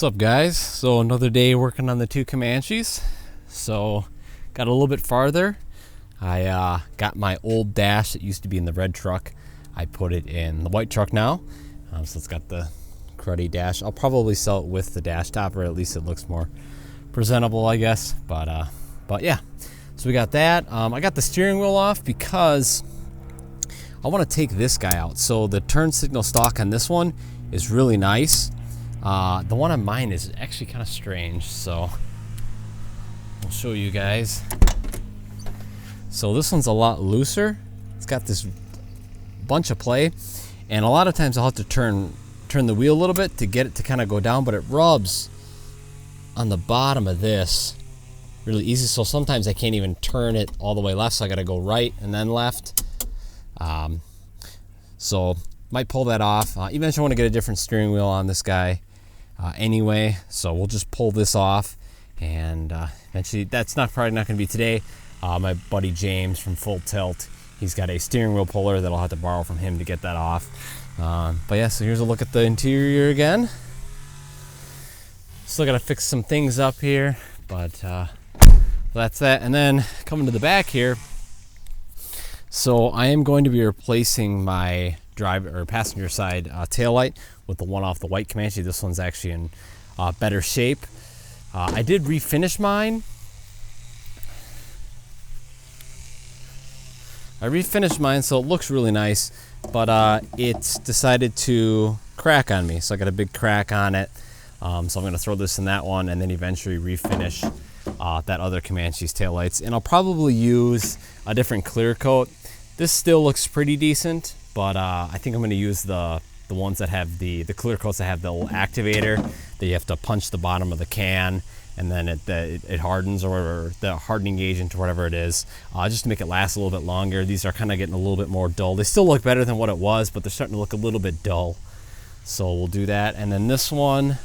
What's up, guys? So another day working on the two Comanches. So got a little bit farther. I got my old dash that used to be in the red truck. I put it in the white truck now. So it's got the cruddy dash. I'll probably sell it with the dash top, or at least it looks more presentable, I guess. But yeah. So we got that. I got the steering wheel off because I want to take this guy out. So the turn signal stalk on this one is really nice. The one on mine is actually kind of strange, so I'll show you guys. So this one's a lot looser. It's got this bunch of play, and a lot of times I'll have to turn the wheel a little bit to get it to kind of go down, but it rubs on the bottom of this really easy, so sometimes I can't even turn it all the way left, so I gotta go right and then left. So might pull that off. Eventually I want to get a different steering wheel on this guy anyway, so we'll just pull this off, and eventually that's probably not going to be today. My buddy James from Full Tilt, he's got a steering wheel puller that I'll have to borrow from him to get that off. But yeah, so here's a look at the interior again. Still got to fix some things up here, but that's that. And then coming to the back here, so I am going to be replacing my driver or passenger side taillight with the one off the white Comanche. This one's actually in better shape. I did refinish mine. So it looks really nice, but it's decided to crack on me. So I got a big crack on it. So I'm going to throw this in that one and then eventually refinish that other Comanche's taillights. And I'll probably use a different clear coat. This still looks pretty decent, but I think I'm going to use the ones that have the clear coats that have the little activator that you have to punch the bottom of the can, and then it hardens, or the hardening agent or whatever it is, just to make it last a little bit longer. These are kind of getting a little bit more dull. They still look better than what it was, but they're starting to look a little bit dull. So we'll do that. And then this one,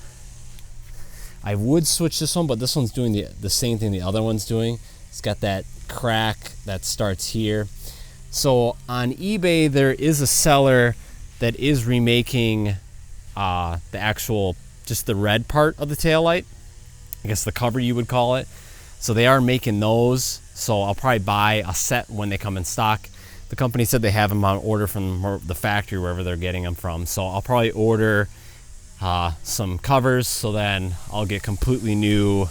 I would switch this one, but this one's doing the same thing the other one's doing. It's got that crack that starts here. So on eBay, there is a seller that is remaking the actual, just the red part of the taillight. I guess the cover you would call it. So they are making those. So I'll probably buy a set when they come in stock. The company said they have them on order from the factory, wherever they're getting them from. So I'll probably order some covers, so then I'll get completely new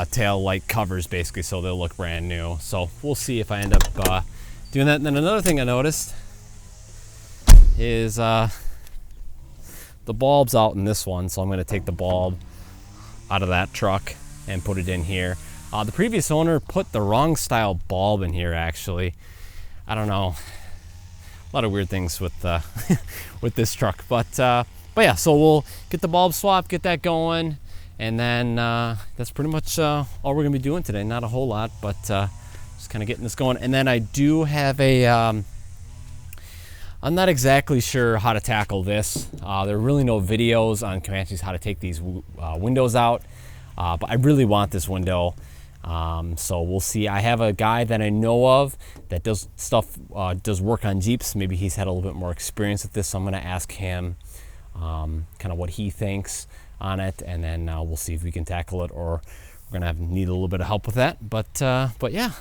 tail light covers, basically, so they'll look brand new. So we'll see if I end up doing that. And then another thing I noticed is the bulb's out in this one, so I'm going to take the bulb out of that truck and put it in here. The previous owner put the wrong style bulb in here, actually. I don't know, a lot of weird things with with this truck, but yeah, so we'll get the bulb swapped, get that going, and then that's pretty much all we're gonna be doing today. Not a whole lot, but just kind of getting this going. And then I do have a I'm not exactly sure how to tackle this. There are really no videos on Comanches how to take these windows out, but I really want this window. So we'll see. I have a guy that I know of that does does work on Jeeps. Maybe he's had a little bit more experience with this, so I'm going to ask him kind of what he thinks on it, and then we'll see if we can tackle it, or we're going to need a little bit of help with that. But yeah.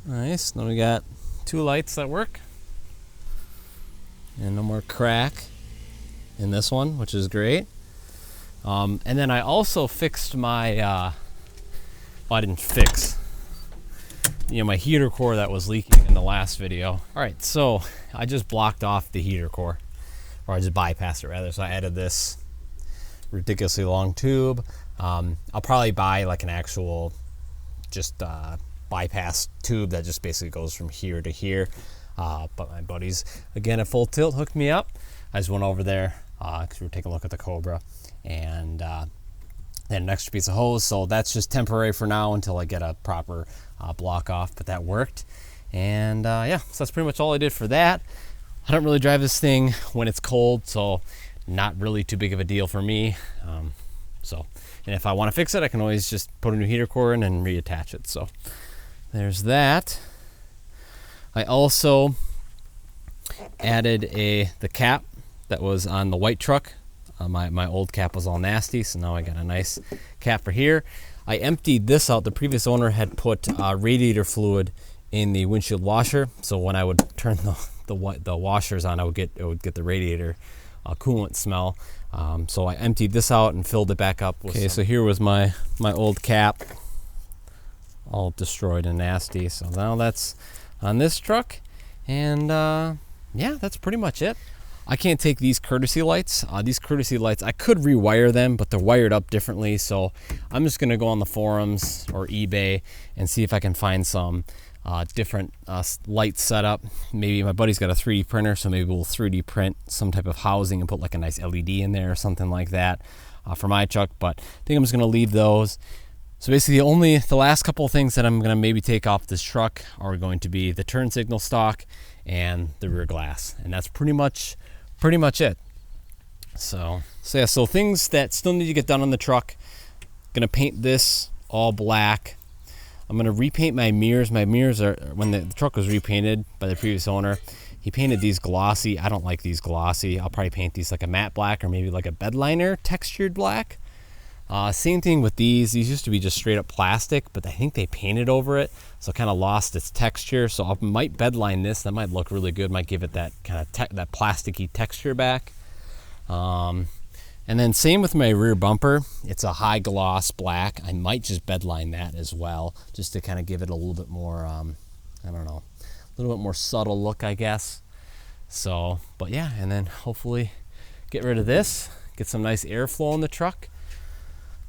Nice. Then we got 2 lights that work. And no more crack in this one, which is great. And then I also fixed my, well, I didn't fix, my heater core that was leaking in the last video. All right, so I just blocked off the heater core, or I just bypassed it rather. So I added this ridiculously long tube. I'll probably buy like an actual just bypass tube that just basically goes from here to here. But my buddies, again at Full Tilt, hooked me up. I just went over there because we were taking a look at the Cobra, and they had an extra piece of hose, so that's just temporary for now until I get a proper block off, but that worked. And yeah, so that's pretty much all I did for that. I don't really drive this thing when it's cold, so not really too big of a deal for me. And if I want to fix it, I can always just put a new heater core in and reattach it. So there's that. I also added the cap that was on the white truck. My old cap was all nasty, so now I got a nice cap for here. I emptied this out. The previous owner had put radiator fluid in the windshield washer, so when I would turn the washers on, it would get the radiator coolant smell. So I emptied this out and filled it back up. Okay, so here was my old cap, all destroyed and nasty. So now that's on this truck, and yeah, that's pretty much it. I can't take these courtesy lights. These courtesy lights, I could rewire them, but they're wired up differently. So I'm just gonna go on the forums or eBay and see if I can find some different light setup. Maybe my buddy's got a 3D printer, so maybe we'll 3D print some type of housing and put like a nice LED in there or something like that for my truck. But I think I'm just gonna leave those. So basically the last couple of things that I'm gonna maybe take off this truck are going to be the turn signal stock and the rear glass, and that's pretty much it. So yeah, so things that still need to get done on the truck. Gonna paint this all black. I'm gonna repaint my mirrors. My mirrors are, when the truck was repainted by the previous owner, he painted these glossy. I don't like these glossy. I'll probably paint these like a matte black or maybe like a bed liner textured black. Same thing with these. These used to be just straight up plastic, but I think they painted over it, so it kind of lost its texture. So I might bed line this. That might look really good. Might give it that kind of that plasticky texture back. And then same with my rear bumper. It's a high gloss black. I might just bed line that as well, just to kind of give it a little bit more, I don't know, a little bit more subtle look, I guess. So, but yeah, and then hopefully get rid of this, get some nice airflow in the truck.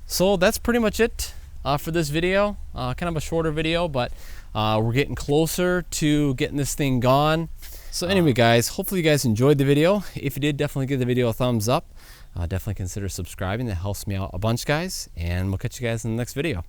So that's pretty much it for this video. Kind of a shorter video, but we're getting closer to getting this thing gone. So anyway, guys, hopefully you guys enjoyed the video. If you did, definitely give the video a thumbs up. Definitely consider subscribing. That helps me out a bunch, guys. And we'll catch you guys in the next video.